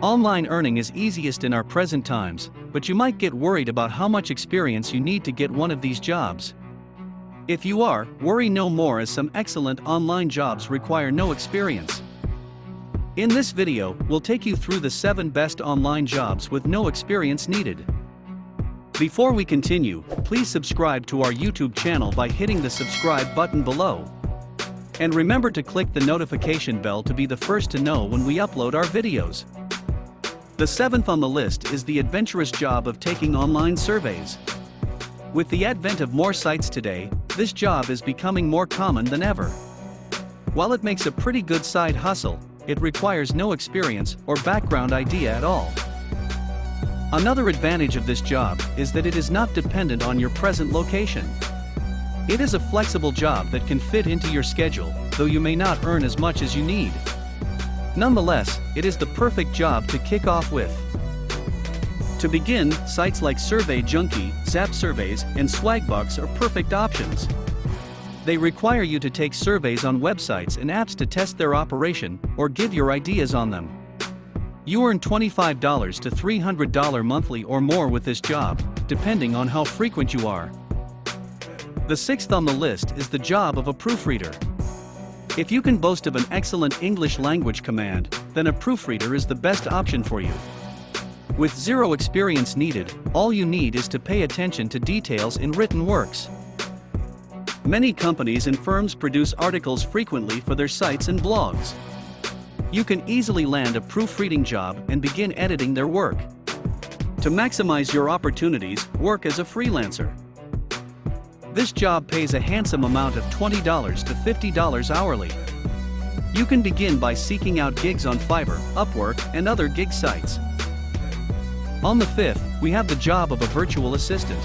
Online earning is easiest in our present times, but you might get worried about how much experience you need to get one of these jobs. If you are, worry no more, as some excellent online jobs require no experience. In this video, we'll take you through the 7 best online jobs with no experience needed. Before we continue, please subscribe to our YouTube channel by hitting the subscribe button below. And remember to click the notification bell to be the first to know when we upload our videos. The 7th on the list is the adventurous job of taking online surveys. With the advent of more sites today, this job is becoming more common than ever. While it makes a pretty good side hustle, it requires no experience or background idea at all. Another advantage of this job is that it is not dependent on your present location. It is a flexible job that can fit into your schedule, though you may not earn as much as you need. Nonetheless, it is the perfect job to kick off with. To begin, sites like Survey Junkie, Zap Surveys, and Swagbucks are perfect options. They require you to take surveys on websites and apps to test their operation or give your ideas on them. You earn $25 to $300 monthly or more with this job, depending on how frequent you are. The 6th on the list is the job of a proofreader. If you can boast of an excellent English language command, then a proofreader is the best option for you. With zero experience needed, all you need is to pay attention to details in written works. Many companies and firms produce articles frequently for their sites and blogs. You can easily land a proofreading job and begin editing their work. To maximize your opportunities, work as a freelancer. This job pays a handsome amount of $20 to $50 hourly. You can begin by seeking out gigs on Fiverr, Upwork, and other gig sites. On the 5th, we have the job of a virtual assistant.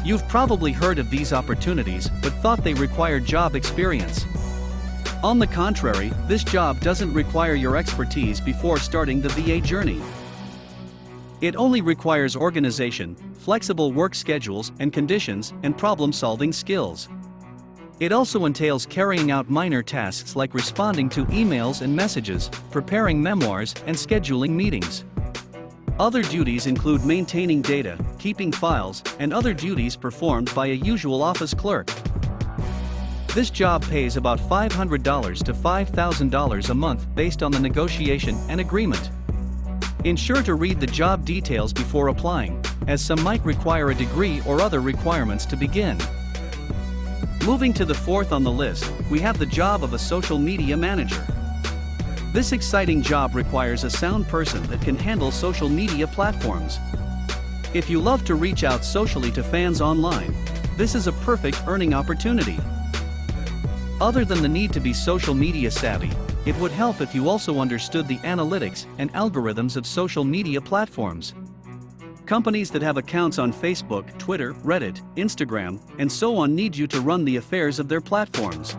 You've probably heard of these opportunities but thought they required job experience. On the contrary, this job doesn't require your expertise before starting the VA journey. It only requires organization, flexible work schedules and conditions, and problem-solving skills. It also entails carrying out minor tasks like responding to emails and messages, preparing memoirs, and scheduling meetings. Other duties include maintaining data, keeping files, and other duties performed by a usual office clerk. This job pays about $500 to $5,000 a month based on the negotiation and agreement. Ensure to read the job details before applying, as some might require a degree or other requirements to begin. Moving to the 4th on the list, we have the job of a social media manager. This exciting job requires a sound person that can handle social media platforms. If you love to reach out socially to fans online, this is a perfect earning opportunity. Other than the need to be social media savvy, it would help if you also understood the analytics and algorithms of social media platforms. Companies that have accounts on Facebook, Twitter, Reddit, Instagram, and so on need you to run the affairs of their platforms.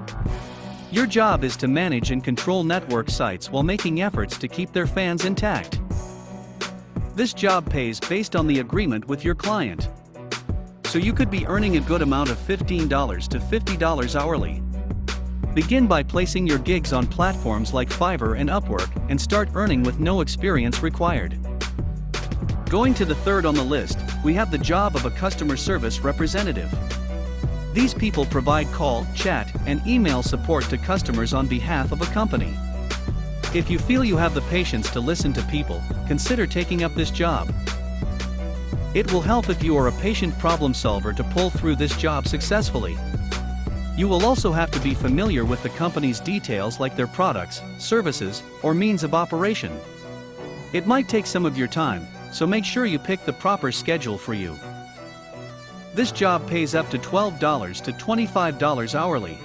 Your job is to manage and control network sites while making efforts to keep their fans intact. This job pays based on the agreement with your client. So you could be earning a good amount of $15 to $50 hourly. Begin by placing your gigs on platforms like Fiverr and Upwork and start earning with no experience required. Going to the 3rd on the list, we have the job of a customer service representative. These people provide call, chat, and email support to customers on behalf of a company. If you feel you have the patience to listen to people, consider taking up this job. It will help if you are a patient problem solver to pull through this job successfully. You will also have to be familiar with the company's details like their products, services, or means of operation. It might take some of your time, so make sure you pick the proper schedule for you. This job pays up to $12 to $25 hourly.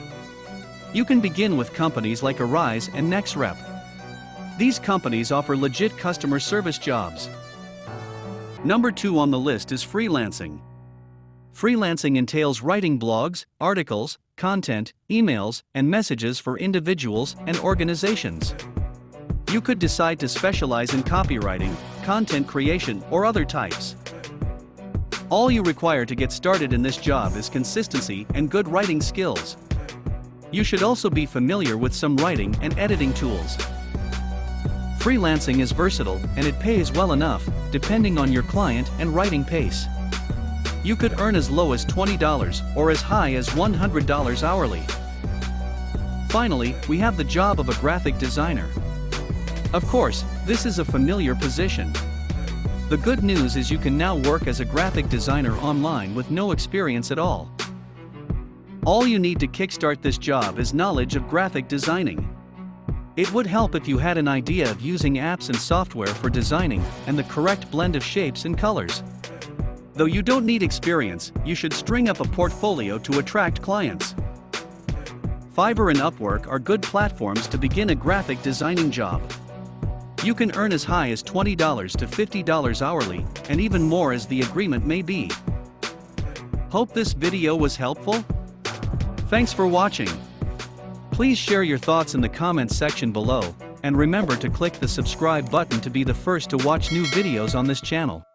You can begin with companies like Arise and NextRep. These companies offer legit customer service jobs. Number 2 on the list is freelancing. Freelancing entails writing blogs, articles, content, emails, and messages for individuals and organizations. You could decide to specialize in copywriting, content creation, or other types. All you require to get started in this job is consistency and good writing skills. You should also be familiar with some writing and editing tools. Freelancing is versatile and it pays well enough, depending on your client and writing pace. You could earn as low as $20 or as high as $100 hourly. Finally, we have the job of a graphic designer. Of course, this is a familiar position. The good news is you can now work as a graphic designer online with no experience at all. All you need to kickstart this job is knowledge of graphic designing. It would help if you had an idea of using apps and software for designing and the correct blend of shapes and colors. Though you don't need experience, you should string up a portfolio to attract clients. Fiverr and Upwork are good platforms to begin a graphic designing job. You can earn as high as $20 to $50 hourly, and even more as the agreement may be. Hope this video was helpful. Thanks for watching. Please share your thoughts in the comments section below, and remember to click the subscribe button to be the first to watch new videos on this channel.